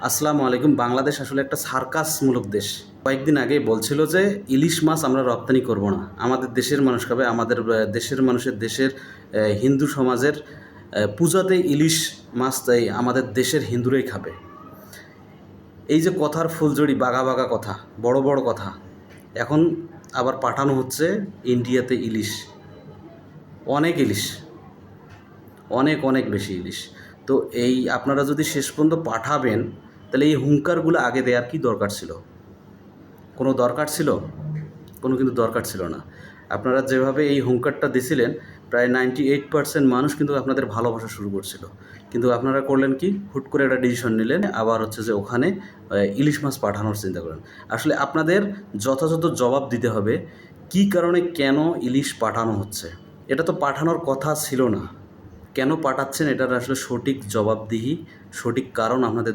আসসালামু আলাইকুম। বাংলাদেশ আসলে একটা সার্কাসমূলক দেশ। কয়েকদিন আগে বলছিল যে ইলিশ মাছ আমরা রপ্তানি করব না। আমাদের দেশের মানুষ খাবে, আমাদের দেশের মানুষের দেশের হিন্দু সমাজের পূজাতে ইলিশ মাছ তাই আমাদের দেশের হিন্দুরাই খাবে। এই যে কথার ফুলঝড়ি, বাঘা বাঘা কথা, বড় বড় কথা, এখন আবার পাঠানো হচ্ছে ইন্ডিয়াতে ইলিশ, অনেক ইলিশ, অনেক অনেক বেশি ইলিশ। তো এই আপনারা যদি শেষ পর্যন্ত পাঠাবেন, তাহলে এই হুঙ্কারগুলো আগে দেওয়ার কি দরকার ছিল? কোনো দরকার ছিল? কোনো কিন্তু দরকার ছিল না। আপনারা যেভাবে এই হুঙ্কারটা দিছিলেন, প্রায় 98% মানুষ কিন্তু আপনাদের ভালোবাসা শুরু করছিল। কিন্তু আপনারা করলেন কি? হুট করে একটা ডিসিশন নিলেন, আবার হচ্ছে যে ওখানে ইলিশ মাছ পাঠানোর চিন্তা করলেন। আসলে আপনাদের যথাযথ জবাব দিতে হবে, কী কারণে কেন ইলিশ পাঠানো হচ্ছে? এটা তো পাঠানোর কথা ছিল না। কেন পাঠাচ্ছেন এটার আসলে সঠিক জবাবদিহি, সঠিক কারণ আপনাদের